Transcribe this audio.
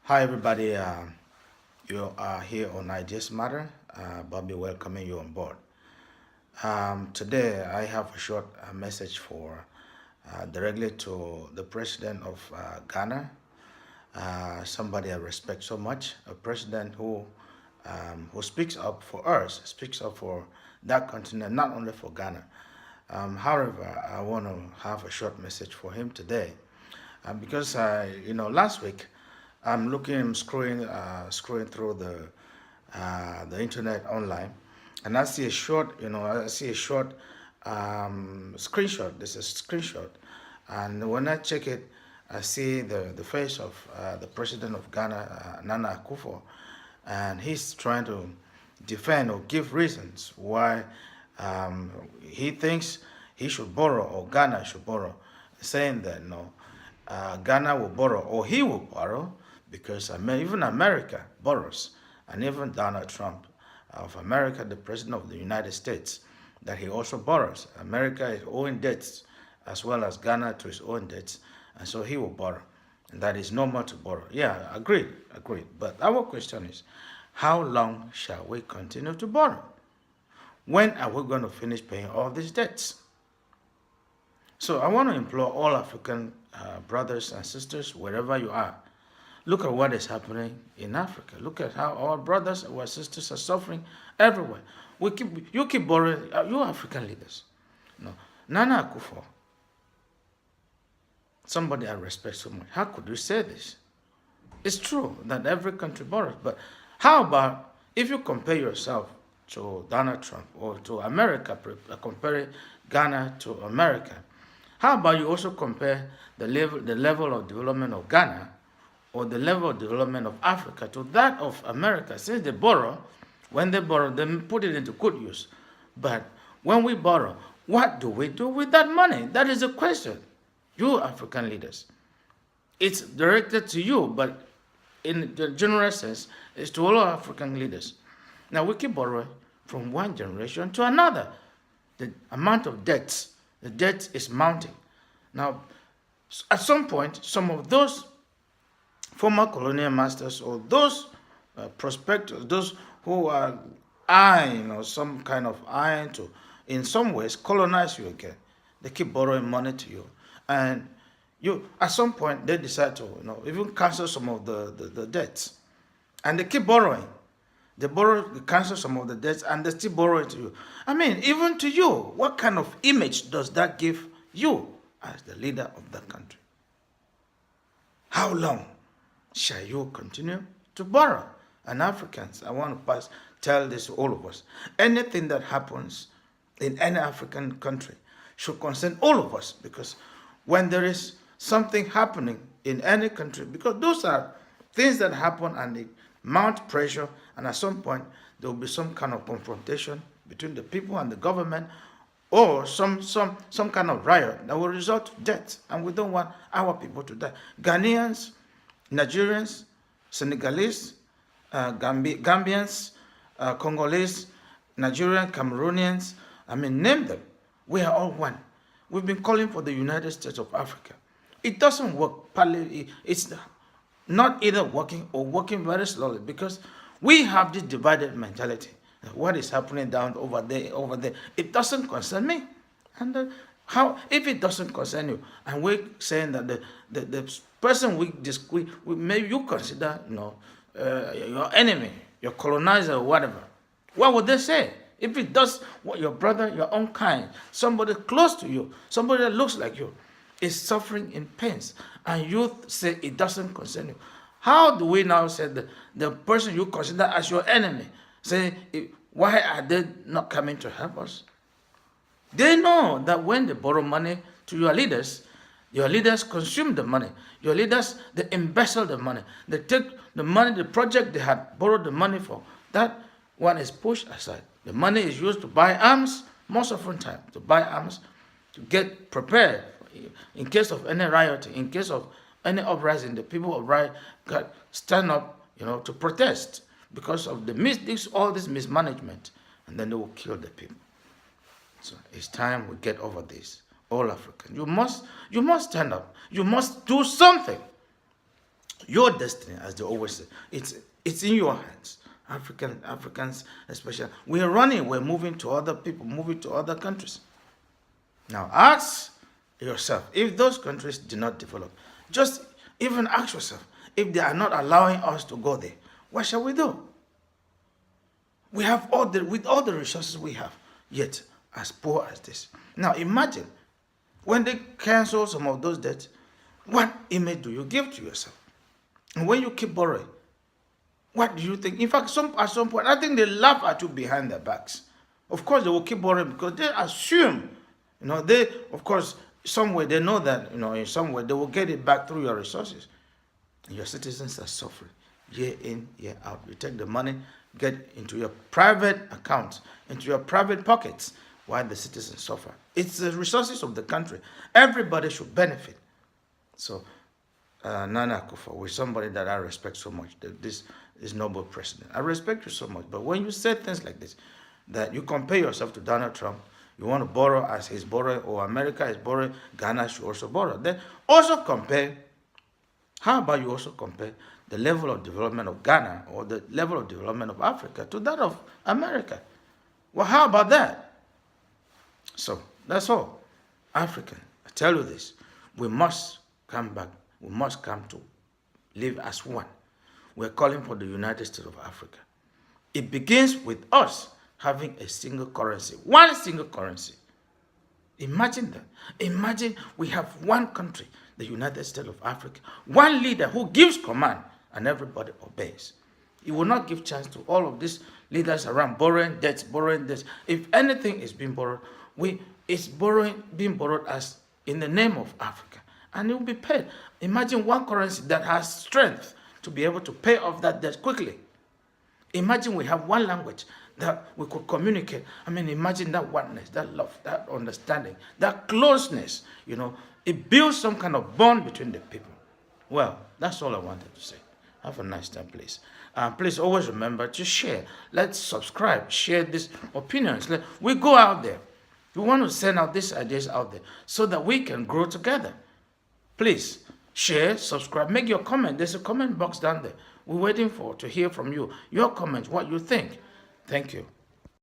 Hi, everybody. You are here on Ideas Matter. Bobby welcoming you on board. Today, I have a short message for directly to the president of Ghana, somebody I respect so much, a president who speaks up for us, speaks up for that continent, not only for Ghana. However, I want to have a short message for him today, because last week I'm scrolling through the internet online, and I see a short screenshot. This is a screenshot, and when I check it, I see the face of the president of Ghana, Nana Akufo, and he's trying to defend or give reasons why he thinks he should borrow or Ghana should borrow, saying that no, Ghana will borrow or he will borrow because even America borrows, and even Donald Trump of America, the president of the United States, that he also borrows. America is owing debts as well as Ghana to his own debts, and so he will borrow. And that is normal to borrow. Yeah, agreed. But our question is, how long shall we continue to borrow? When are we going to finish paying all these debts? So I want to implore all African brothers and sisters, wherever you are, look at what is happening in Africa. Look at how our brothers and our sisters are suffering everywhere. You keep borrowing, you African leaders. No, Nana Akufor, somebody I respect so much. How could you say this? It's true that every country borrows, but how about if you compare yourself to Donald Trump or to America, comparing Ghana to America? How about you also compare the level of development of Ghana or the level of development of Africa to that of America? Since they borrow, when they borrow, they put it into good use. But when we borrow, what do we do with that money? That is the question. You African leaders. It's directed to you, but in the general sense, it's to all African leaders. Now we keep borrowing from one generation to another. The amount of debts, the debt is mounting. Now, at some point, some of those former colonial masters or those prospectors, those who are eyeing or some kind of eyeing to, in some ways, colonize you again, they keep borrowing money to you. And you, at some point, they decide to even cancel some of the debts. And they keep borrowing. They cancel some of the debts, and they still borrow it to you. I mean, even to you, what kind of image does that give you as the leader of the country? How long shall you continue to borrow? And Africans, I want to tell this to all of us. Anything that happens in any African country should concern all of us, because when there is something happening in any country, because those are things that happen and they mount pressure, and at some point there will be some kind of confrontation between the people and the government, or some kind of riot that will result to death, and we don't want our people to die. Ghanaians, Nigerians, Senegalese, Gambians, Congolese, Nigerian, Cameroonians, I mean, name them. We are all one. We've been calling for the United States of Africa. It doesn't work. It's not either working or working very slowly, because we have this divided mentality. What is happening down over there, it doesn't concern me. And how, if it doesn't concern you, and we're saying that the person we maybe you consider your enemy, your colonizer, or whatever, what would they say? If it does what your brother, your own kind, somebody close to you, somebody that looks like you, is suffering in pains, and you say it doesn't concern you, how do we now say that the person you consider as your enemy, say, why are they not coming to help us? They know that when they borrow money to your leaders consume the money. Your leaders, they embezzle the money. They take the money, the project they had borrowed the money for, that one is pushed aside. The money is used to buy arms, most often time, to buy arms, to get prepared in case of any rioting, in case of any uprising. The people of riot stand up, to protest because of all this mismanagement, and then they will kill the people. So it's time we get over this. All Africans, you must stand up. You must do something. Your destiny, as they always say, it's in your hands. Africans especially, we're running, we're moving to other people, moving to other countries. Now ask yourself, if those countries do not develop, just even ask yourself, if they are not allowing us to go there, what shall we do? We have with all the resources we have, yet as poor as this. Now imagine when they cancel some of those debts, what image do you give to yourself? And when you keep borrowing, what do you think? In fact, at some point, I think they laugh at you behind their backs. Of course, they will keep borrowing because they assume, they, of course, somewhere they know that, in some way they will get it back through your resources. And your citizens are suffering year in, year out. You take the money, get into your private accounts, into your private pockets, while the citizens suffer. It's the resources of the country. Everybody should benefit. So, Nana Akufor, with somebody that I respect so much, this is noble president. I respect you so much, but when you say things like this, that you compare yourself to Donald Trump, you want to borrow as he's borrowing, or America is borrowing, Ghana should also borrow. Then also compare, how about you also compare the level of development of Ghana or the level of development of Africa to that of America? Well, how about that? So, that's all. African, I tell you this, we must come back. We must come to live as one. We're calling for the United States of Africa. It begins with us having a single currency, one single currency. Imagine that. Imagine we have one country, the United States of Africa, one leader who gives command and everybody obeys. He will not give chance to all of these leaders around borrowing debts. If anything is being borrowed, it's being borrowed as in the name of Africa, and it will be paid. Imagine one currency that has strength to be able to pay off that debt quickly. Imagine we have one language that we could communicate. Imagine that oneness, that love, that understanding, that closeness. It builds some kind of bond between the people. Well, that's all I wanted to say. Have a nice time, please. Please always remember to share. Let's subscribe, share these opinions. We go out there. We want to send out these ideas out there so that we can grow together. Please share, subscribe, make your comment. There's a comment box down there. We're waiting to hear from you. Your comments, what you think. Thank you.